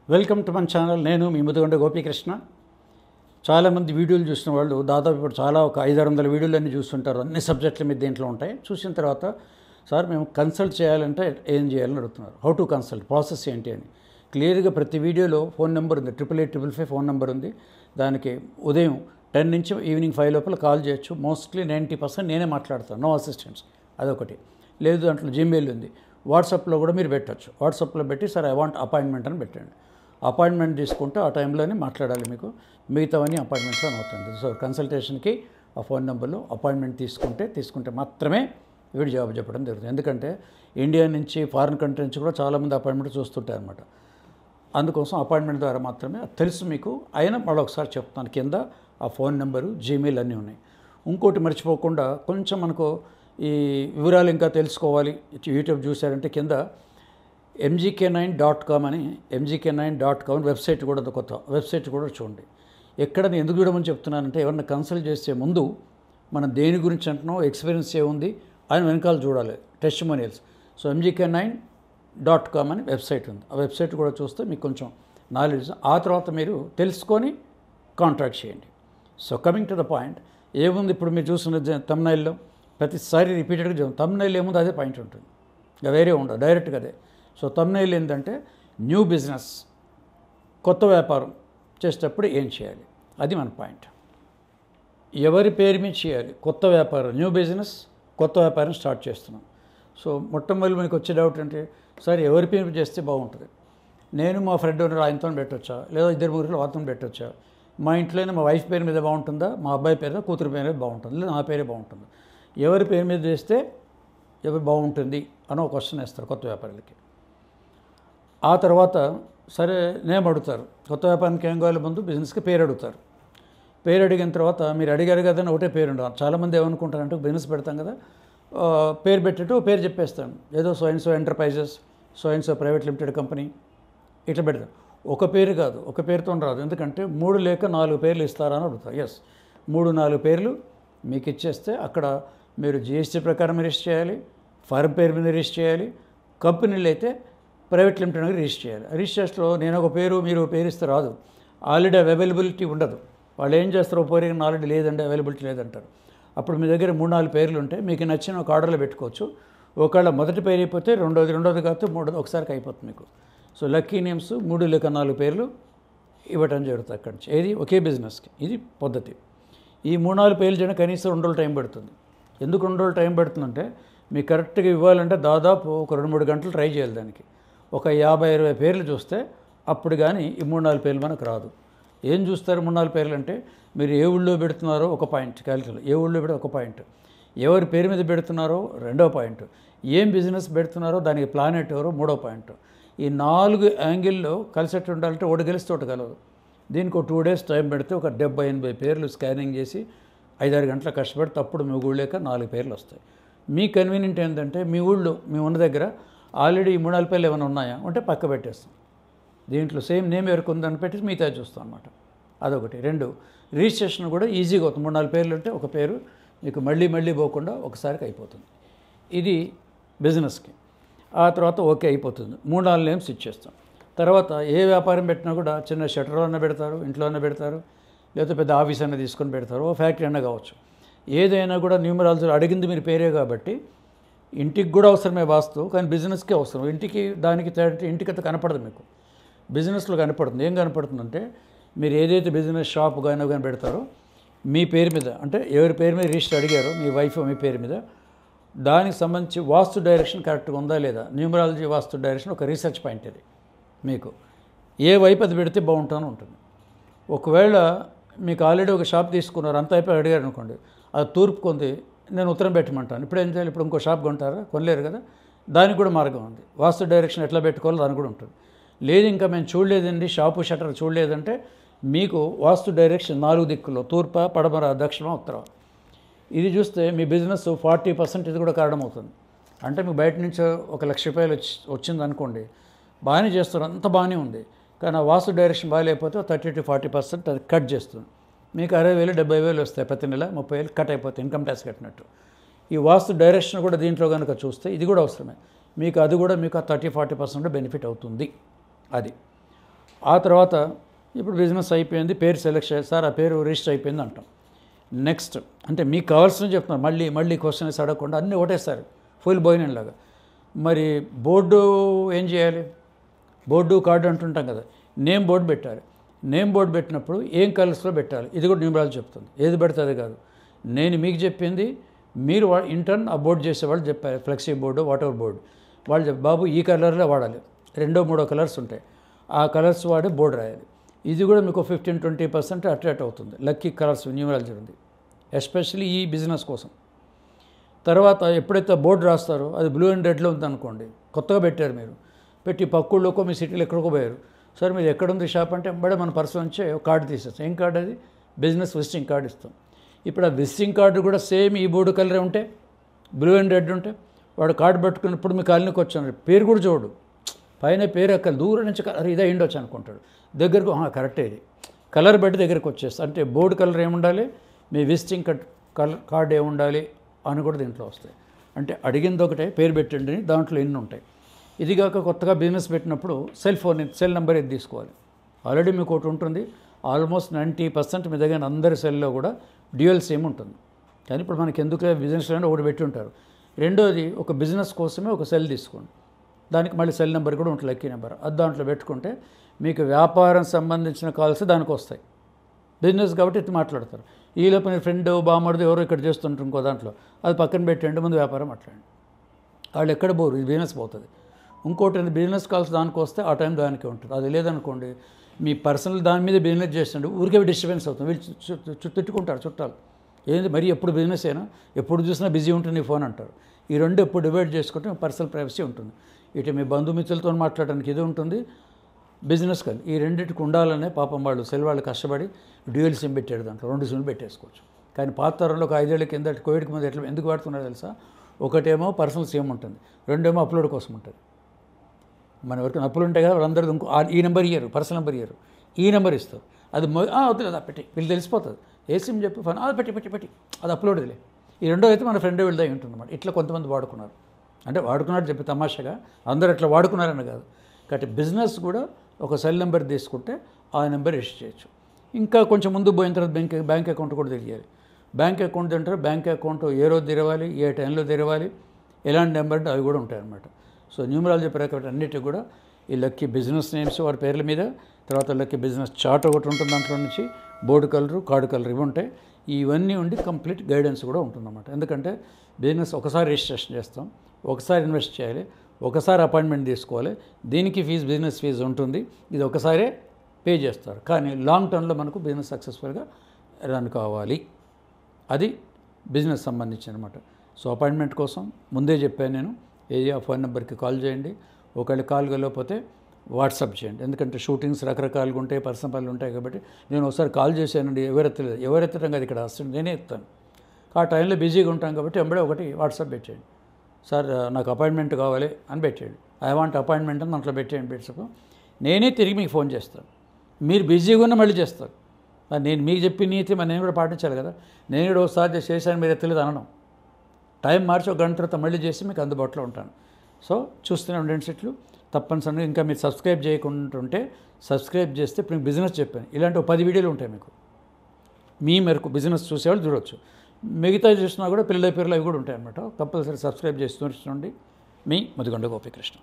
Welcome to మన channel. నేను మీ ముదుగొండ గోపీకృష్ణ. చాలామంది వీడియోలు చూసిన వాళ్ళు దాదాపు ఇప్పుడు చాలా ఒక 500-600 వీడియోలన్నీ చూస్తుంటారు. అన్ని సబ్జెక్టుల మీద దీంట్లో ఉంటాయి. చూసిన తర్వాత సార్ మేము కన్సల్ట్ చేయాలంటే ఏం చేయాలని అడుగుతున్నారు. హౌ టు కన్సల్ట్, ప్రాసెస్ ఏంటి అని క్లియర్గా ప్రతి వీడియోలో ఫోన్ నెంబర్ ఉంది. 888855 ఫోన్ నెంబర్ ఉంది. దానికి ఉదయం 10 నుంచి ఈవినింగ్ 5 లోపల కాల్ చేయొచ్చు. మోస్ట్లీ 90% నేనే మాట్లాడతాను, నో అసిస్టెంట్స్. అదొకటి. లేదు దాంట్లో జీమెయిల్ ఉంది. వాట్సాప్లో కూడా మీరు పెట్టచ్చు. వాట్సాప్లో పెట్టి సార్ ఐ వాంట్ అపాయింట్మెంట్ అని పెట్టండి. అపాయింట్మెంట్ తీసుకుంటే ఆ టైంలోనే మాట్లాడాలి. మీకు మిగతావన్నీ అపాయింట్మెంట్లో అవుతుంది. సో కన్సల్టేషన్కి ఆ ఫోన్ నెంబర్లో అపాయింట్మెంట్ తీసుకుంటే మాత్రమే వీడు జవాబు చెప్పడం జరుగుతుంది. ఎందుకంటే ఇండియా నుంచి, ఫారిన్ కంట్రీ నుంచి కూడా చాలామంది అపాయింట్మెంట్ చూస్తుంటారు అనమాట. అందుకోసం అపాయింట్మెంట్ ద్వారా మాత్రమే అది తెలుసు మీకు. అయినా మళ్ళీ ఒకసారి చెప్తాను, కింద ఆ ఫోన్ నెంబరు, జీమెయిల్ అన్నీ ఉన్నాయి. ఇంకోటి మర్చిపోకుండా, కొంచెం మనకు ఈ వివరాలు ఇంకా తెలుసుకోవాలి, యూట్యూబ్ చూసారంటే కింద mgk9.com అని mgk9.com వెబ్సైట్ కూడా కొత్త వెబ్సైట్ కూడా చూడండి. ఎక్కడ నేను ఎందుకు చూడమని చెప్తున్నానంటే, ఎవరిని కన్సల్ట్ చేసే ముందు మనం దేని గురించి అంటున్నాం, ఎక్స్పీరియన్స్ ఏముంది అని వెనకాల చూడాలి, టెస్టిమోనియల్స్. సో mgk9.com అని వెబ్సైట్ ఉంది. ఆ వెబ్సైట్ కూడా చూస్తే మీకు కొంచెం నాలెడ్జ్, ఆ తర్వాత మీరు తెలుసుకొని కాంటాక్ట్ చేయండి. So coming to the point, ఏముంది ఇప్పుడు మీరు చూసిన తమ్నైల్లో ప్రతిసారి రిపీటెడ్గా తమ్నైల్ ఏముంది అదే పాయింట్ ఉంటుంది, ఇంకా వేరే ఉండదు, డైరెక్ట్గా అదే. సో తమ్నైల్ ఏంటంటే న్యూ బిజినెస్, కొత్త వ్యాపారం చేసేటప్పుడు ఏం చేయాలి, అది మన పాయింట్. ఎవరి పేరు మీద చేయాలి? కొత్త వ్యాపారం, న్యూ బిజినెస్, కొత్త వ్యాపారం స్టార్ట్ చేస్తున్నాం. సో మొట్టమొదటి మనకు వచ్చే డౌట్ అంటే, సార్ ఎవరి పేరు మీద చేస్తే బాగుంటుంది? నేను మా ఫ్రెండ్ ఉన్నారు, ఆయనతో పెట్టొచ్చా, లేదా 2-3 వాళ్ళతో పెట్టొచ్చా? మా ఇంట్లోనే మా వైఫ్ పేరు మీద బాగుంటుందా, మా అబ్బాయి పేరు, కూతురు పేరు మీద బాగుంటుంది, లేదా నా పేరే బాగుంటుంది? ఎవరి పేరు మీద చేస్తే ఎవరు బాగుంటుంది అని ఒక క్వశ్చన్ వేస్తారు కొత్త వ్యాపారులకి. ఆ తర్వాత సరే నేమ్ అడుగుతారు. కొత్త వ్యాపారానికి ఏం కావాలి? ముందు బిజినెస్కి పేరు అడుగుతారు. పేరు అడిగిన తర్వాత మీరు అడిగారు కదా అని ఒకటే పేరు ఉండదు. చాలామంది ఏమనుకుంటారంటే, బిజినెస్ పెడతాం కదా, పేరు పెట్టేట్టు పేరు చెప్పేస్తాను, ఏదో so and so enterprises, so and so private limited company ఇట్లా పెడతాం. ఒక పేరు కాదు, ఒక పేరుతో రాదు. ఎందుకంటే 3 లేక 4 పేర్లు ఇస్తారా అని అడుగుతారు. ఎస్, 3-4 పేర్లు మీకు ఇచ్చేస్తే అక్కడ మీరు జిఎస్టీ ప్రకారం రిజిస్టర్ చేయాలి, ఫర్మ్ పేరు మీద రిజిస్టర్ చేయాలి, కంపెనీలు అయితే ప్రైవేట్ లిమిటెడ్ అనేది రిజిస్టర్ చేయాలి. రిజిస్టర్స్లో నేను ఒక పేరు, మీరు పేరు ఇస్తే రాదు, ఆల్రెడీ అవైలబిలిటీ ఉండదు. వాళ్ళు ఏం చేస్తారు, పేరు ఆల్రెడీ లేదంటే అవైలబిలిటీ లేదంటారు. అప్పుడు మీ దగ్గర 3-4 పేర్లు ఉంటే మీకు నచ్చిన ఒక ఆర్డర్లో పెట్టుకోవచ్చు. ఒకవేళ మొదటి పేరు అయిపోతే రెండోది కాకపోతే మూడోది ఒకసారికి అయిపోతుంది మీకు. సో లక్కీ నేమ్స్ 3 లేక 4 పేర్లు ఇవ్వటం జరుగుతుంది అక్కడి నుంచి. ఏది ఒకే బిజినెస్కి, ఇది పద్ధతి. ఈ 3-4 పేర్లు చేయడం కనీసం 2 రోజులు టైం పడుతుంది. ఎందుకు 2 రోజులు టైం పడుతుందంటే, మీకు కరెక్ట్గా ఇవ్వాలంటే దాదాపు ఒక 2-3 గంటలు ట్రై చేయాలి దానికి. ఒక 50-20 పేర్లు చూస్తే అప్పుడు కానీ ఈ 3-4 పేర్లు మనకు రాదు. ఏం చూస్తారు 3-4 పేర్లు అంటే, మీరు ఏ ఊళ్ళో పెడుతున్నారో ఒక పాయింట్ క్యాలిక్యులేట్, ఏ ఊళ్ళో పెడితే ఒక పాయింట్, ఎవరి పేరు మీద పెడుతున్నారో 2వ పాయింట్, ఏం బిజినెస్ పెడుతున్నారో దానికి ప్లానెట్ ఎవరో 3వ పాయింట్. ఈ 4 యాంగిల్లో కలిసేట్టు ఉండాలంటే ఒకటి గెలిస్తే ఒకటి కలదు. దీనికి ఒక 2 డేస్ టైం పెడితే ఒక 70-80 పేర్లు స్కానింగ్ చేసి 5-6 గంటల కష్టపడితే అప్పుడు మీ ఊళ్ళోక 4 పేర్లు వస్తాయి. మీ కన్వీనియంట్ ఏంటంటే, మీ ఊళ్ళో మీ ఉన్న దగ్గర ఆల్రెడీ ఈ 3-4 పేర్లు ఏమైనా ఉన్నాయా అంటే పక్క పెట్టేస్తాం. దీంట్లో సేమ్ నేమ్ ఎవరికి ఉందని పెట్టి మిగతా చూస్తాం అనమాట. అదొకటి. 2, రిజిస్ట్రేషన్ కూడా ఈజీగా అవుతుంది. 3-4 పేర్లు ఉంటే ఒక పేరు మీకు మళ్ళీ పోకుండా ఒకసారికి అయిపోతుంది. ఇది బిజినెస్కి. ఆ తర్వాత ఓకే అయిపోతుంది, 3-4 నేమ్స్ ఇచ్చేస్తాం. తర్వాత ఏ వ్యాపారం పెట్టినా కూడా చిన్న షట్టర్లో అన్న పెడతారు, ఇంట్లోనే పెడతారు, లేకపోతే పెద్ద ఆఫీస్ అన్న తీసుకొని పెడతారు, ఓ ఫ్యాక్టరీ అన్న కావచ్చు. ఏదైనా కూడా న్యూమరాలజీ అడిగింది మీరు పేరే కాబట్టి ఇంటికి కూడా అవసరమే వాస్తు, కానీ బిజినెస్కే అవసరం. ఇంటికి దానికి తేడా, ఇంటికి కనపడదు మీకు, బిజినెస్లో కనపడుతుంది. ఏం కనపడుతుందంటే, మీరు ఏదైతే బిజినెస్ షాప్ కానీ పెడతారో మీ పేరు మీద, అంటే ఎవరి పేరు మీద రిజిస్టర్ అడిగారో మీ వైఫ్ మీ పేరు మీద, దానికి సంబంధించి వాస్తు డైరెక్షన్ కరెక్ట్గా ఉందా లేదా, న్యూమరాలజీ వాస్తు డైరెక్షన్ ఒక రీసెర్చ్ పాయింట్. ఇది మీకు ఏ వైపు అది పెడితే బాగుంటుందని ఉంటుంది. ఒకవేళ మీకు ఆల్రెడీ ఒక షాప్ తీసుకున్నారు, అంత అయిపోయి అడిగారు అనుకోండి, అది తూర్పు కొంది, నేను ఉత్తరం పెట్టమంటాను. ఇప్పుడు ఏం చేయాలి? ఇప్పుడు ఇంకో షాప్ కొంటారా? కొనలేరు కదా. దానికి కూడా మార్గం ఉంది. వాస్తు డైరెక్షన్ ఎట్లా పెట్టుకోవాలో దానికి కూడా ఉంటుంది. లేదు ఇంకా మేము చూడలేదండి, షాపు షటర్ చూడలేదంటే, మీకు వాస్తు డైరెక్షన్ 4 దిక్కుల్లో, తూర్ప, పడమర, దక్షిణ, ఉత్తర, ఇది చూస్తే మీ బిజినెస్ 40% ఇది కూడా కారణమవుతుంది. అంటే మీకు బయట నుంచి ఒక ₹1,00,000 వచ్చింది అనుకోండి, బాగానే చేస్తారు, అంత బాగానే ఉంది, కానీ ఆ వాస్తు డైరెక్షన్ బాగాలేకపోతే 30-40% అది కట్ చేస్తుంది. మీకు 60,000 70,000 వస్తాయి ప్రతి నెల, 30,000 కట్ అయిపోతాయి, ఇన్కమ్ ట్యాక్స్ కట్టినట్టు. ఈ వాస్తు డైరెక్షన్ కూడా దీంట్లో కనుక చూస్తే ఇది కూడా అవసరమే. మీకు అది కూడా మీకు ఆ 30-40% బెనిఫిట్ అవుతుంది. అది ఆ తర్వాత ఇప్పుడు బిజినెస్ అయిపోయింది, పేరు సెలెక్ట్ చేస్తారు, ఆ పేరు రిజిస్టర్ అయిపోయింది అంటాం. నెక్స్ట్ అంటే మీకు కావాల్సిన చెప్తున్నారు, మళ్ళీ క్వశ్చన్స్ అడగకుండా అన్నీ ఒకటేసారి ఫుల్ లాగా. మరి బోర్డు ఏం చేయాలి? బోర్డు కార్డు అంటుంటాం కదా, నేమ్ బోర్డు పెట్టాలి. నేమ్ బోర్డు పెట్టినప్పుడు ఏం కలర్స్లో పెట్టాలి ఇది కూడా న్యూమరాలజీ చెప్తుంది. ఏది పెడితే అది కాదు, నేను మీకు చెప్పింది మీరు ఇంటర్న్ ఆ బోర్డు చేసేవాళ్ళు చెప్పారు. ఫ్లెక్సీ బోర్డు, వాటర్ బోర్డు వాళ్ళు చెప్పి బాబు ఈ కలర్లో వాడాలి, 2-3 కలర్స్ ఉంటాయి, ఆ కలర్స్ వాడి బోర్డు రాయాలి. ఇది కూడా మీకు 15-20% అట్రాక్ట్ అవుతుంది. లక్కీ కలర్స్ న్యూమరాలజీ ఉంది, ఎస్పెషల్లీ ఈ బిజినెస్ కోసం. తర్వాత ఎప్పుడైతే బోర్డు రాస్తారో అది బ్లూ అండ్ రెడ్లో ఉందనుకోండి, కొత్తగా పెట్టారు మీరు, పెట్టి పక్కుళ్ళకో మీ సిటీలో ఎక్కడికో పోయారు, సార్ మీరు ఎక్కడుంది షాప్ అంటే బడే మన పర్సన్ నుంచి కార్డు తీసేస్తాం. ఏం కార్డు అది? బిజినెస్ విజిటింగ్ కార్డు ఇస్తాం. ఇప్పుడు ఆ విజిటింగ్ కార్డు కూడా సేమ్ ఈ బోర్డు కలరే ఉంటే, బ్లూ అండ్ రెడ్ ఉంటే, వాడు కార్డు పట్టుకున్నప్పుడు మీ కాలనీకి వచ్చాను పేరు కూడా చూడు, పైన పేరు అక్కడ దూరం నుంచి అరే ఇదే అయ్యిండొచ్చు అనుకుంటాడు. దగ్గరకు కరెక్టే ఇది కలర్ బట్టి దగ్గరికి వచ్చేస్తా. అంటే బోర్డు కలర్ ఏముండాలి, మీ విజిటింగ్ కార్డు ఏముండాలి అని కూడా దీంట్లో వస్తాయి. అంటే అడిగింది ఒకటే, పేరు పెట్టండి, దాంట్లో ఎన్ని ఉంటాయి. ఇది కాక కొత్తగా బిజినెస్ పెట్టినప్పుడు సెల్ నెంబర్ ఇది తీసుకోవాలి. ఆల్రెడీ మీకు ఒకటి ఉంటుంది, ఆల్మోస్ట్ 90% మీ దగ్గర అందరి సెల్లో కూడా డ్యూయల్ సిమ్ ఉంటుంది. కానీ ఇప్పుడు మనకి ఎందుకు బిజినెస్ ఒకటి పెట్టి ఉంటారు. రెండోది ఒక బిజినెస్ కోసమే ఒక సెల్ తీసుకోండి, దానికి మళ్ళీ సెల్ నెంబర్ కూడా ఉంటుంది, లక్కీ నెంబర్. అది దాంట్లో పెట్టుకుంటే మీకు వ్యాపారం సంబంధించిన కాల్స్ దానికి వస్తాయి. బిజినెస్ కాబట్టి ఇది మాట్లాడతారు. ఈలోపు మీ ఫ్రెండ్ బామ్మడిది ఎవరో ఇక్కడ చేస్తుంటారు ఇంకో దాంట్లో, అది పక్కన పెట్టండి, ముందు వ్యాపారం మాట్లాడండి. వాళ్ళు ఎక్కడ పోరు, ఇది బిజినెస్ పోతుంది. ఇంకోటి బిజినెస్ కాల్స్ దానికి వస్తే ఆ టైం దానికే ఉంటుంది. అది లేదనుకోండి, మీ పర్సనల్ దాని మీద బిజినెస్ చేస్తుంటే ఊరికే డిస్టర్బెన్స్ అవుతుంది. వీళ్ళు తిట్టుకుంటారు చుట్టాలు, ఏంది మరి ఎప్పుడు బిజినెస్ అయినా ఎప్పుడు చూసినా బిజీ ఉంటుంది నీ ఫోన్ అంటారు. ఈ రెండు ఎప్పుడు డివైడ్ చేసుకుంటే పర్సనల్ ప్రైవసీ ఉంటుంది. ఇటు మీ బంధుమిత్రులతో మాట్లాడడానికి ఇది ఉంటుంది, బిజినెస్ కానీ ఈ రెండింటికి ఉండాలనే పాపం వాళ్ళు వాళ్ళు కష్టపడి డ్యూయల్ సిమ్ పెట్టారు, దాంట్లో 2 సిమ్లు పెట్టేసుకోవచ్చు. కానీ పాత తరంలో ఒక 5 ఏళ్ల కింద కోవిడ్కి ముందు ఎందుకు వాడుతున్నారు తెలుసా? ఒకటేమో పర్సనల్ సిమ్ ఉంటుంది, రెండేమో అప్లోడ్ కోసం ఉంటుంది. మన వరకు అప్పులు ఉంటాయి కదా, వాళ్ళందరూ ఇంకో ఈ నెంబర్ ఇయ్యరు, పర్సనల్ నెంబర్ ఇయ్యరు, ఈ నెంబర్ ఇస్తారు. అది వద్దులేదు, అది పెట్టి వీళ్ళు తెలిసిపోతుంది. ఏ సిమ్ చెప్పి ఫోన్ అది పెట్టి అది అప్లోడ్దిలే. ఈ రెండో అయితే మన ఫ్రెండ్ వీళ్ళదే ఉంటుంది అన్నమాట. ఇట్లా కొంతమంది వాడుకున్నారు, అంటే వాడుకున్నాడు చెప్పి తమాషగా అందరూ ఇట్లా వాడుకున్నారని కాదు. కాబట్టి బిజినెస్ కూడా ఒక సెల్ నెంబర్ తీసుకుంటే ఆ నెంబర్ రిజిస్టర్ చేయొచ్చు. ఇంకా కొంచెం ముందు పోయిన తర్వాత బ్యాంక్ అకౌంట్ కూడా తెలియాలి. బ్యాంక్ అకౌంట్ అంటారు, బ్యాంక్ అకౌంట్ ఏ రోజు తెరవాలి, ఏ టైంలో తెరవాలి, ఎలాంటి నెంబర్ అంటే అవి కూడా ఉంటాయి అన్నమాట. సో న్యూమరాలజీ ప్రకారం అన్నిటి కూడా ఈ లక్కీ బిజినెస్ నేమ్స్ వారి పేర్ల మీద, తర్వాత లక్కీ బిజినెస్ చార్ట్ ఒకటి ఉంటుంది, దాంట్లో నుంచి బోర్డు కలరు, కార్డు కలర్ ఇవి ఉంటాయి. ఇవన్నీ ఉండి కంప్లీట్ గైడెన్స్ కూడా ఉంటుందన్నమాట. ఎందుకంటే బిజినెస్ ఒకసారి రిజిస్ట్రేషన్ చేస్తాం, ఒకసారి ఇన్వెస్ట్ చేయాలి, ఒకసారి అపాయింట్మెంట్ తీసుకోవాలి, దీనికి బిజినెస్ ఫీజు ఉంటుంది, ఇది ఒకసారే పే చేస్తారు. కానీ లాంగ్ టర్మ్లో మనకు బిజినెస్ సక్సెస్ఫుల్గా రన్ కావాలి, అది బిజినెస్ సంబంధించి అనమాట. సో అపాయింట్మెంట్ కోసం ముందే చెప్పాను నేను, ఏది ఆ ఫోన్ నెంబర్కి కాల్ చేయండి. ఒకవేళ కాల్ వెళ్ళకపోతే వాట్సాప్ చేయండి, ఎందుకంటే షూటింగ్స్ రకరకాలుగా ఉంటాయి, పర్సనల్ పనులు ఉంటాయి. కాబట్టి నేను ఒకసారి కాల్ చేశానండి, ఎవరెత్తడం కాదు, ఇక్కడ వస్తుంది నేనే ఎత్తాను. ఆ టైంలో బిజీగా ఉంటాం కాబట్టి వెంబడే ఒకటి వాట్సాప్ పెట్టేయండి, సార్ నాకు అపాయింట్మెంట్ కావాలి అని పెట్టేయండి. ఐ వాంట్ అపాయింట్మెంట్ అని దాంట్లో పెట్టేయండి. పెట్టేసప్పుడు నేనే తిరిగి మీకు ఫోన్ చేస్తాను. మీరు బిజీగా ఉన్న మళ్ళీ చేస్తారు. నేను మీకు చెప్పి నీతి నేను కూడా పాటించాలి కదా. నేను కూడా ఒకసారి చేశాను, మీరు ఎత్తలేదు అనడం, టైం మార్చి ఒక గంట తర్వాత మళ్ళీ చేసి మీకు అందుబాటులో ఉంటాను. సో చూస్తూనే ఉండండి సెట్లు. తప్పనిసరిగా ఇంకా మీరు సబ్స్క్రైబ్ చేయకుండా ఉంటే సబ్స్క్రైబ్ చేస్తే ఇప్పుడు మీకు బిజినెస్ చెప్పాను, ఇలాంటి 10 వీడియోలు ఉంటాయి మీకు, మీ మేరకు బిజినెస్ చూసేవాళ్ళు చూడవచ్చు. మిగతా చూసినా కూడా పిల్లల పేర్లు అవి కూడా ఉంటాయి అన్నమాట. కంపల్సరీ సబ్స్క్రైబ్ చేస్తూ మీ ముదిగొండ గోపీకృష్ణ.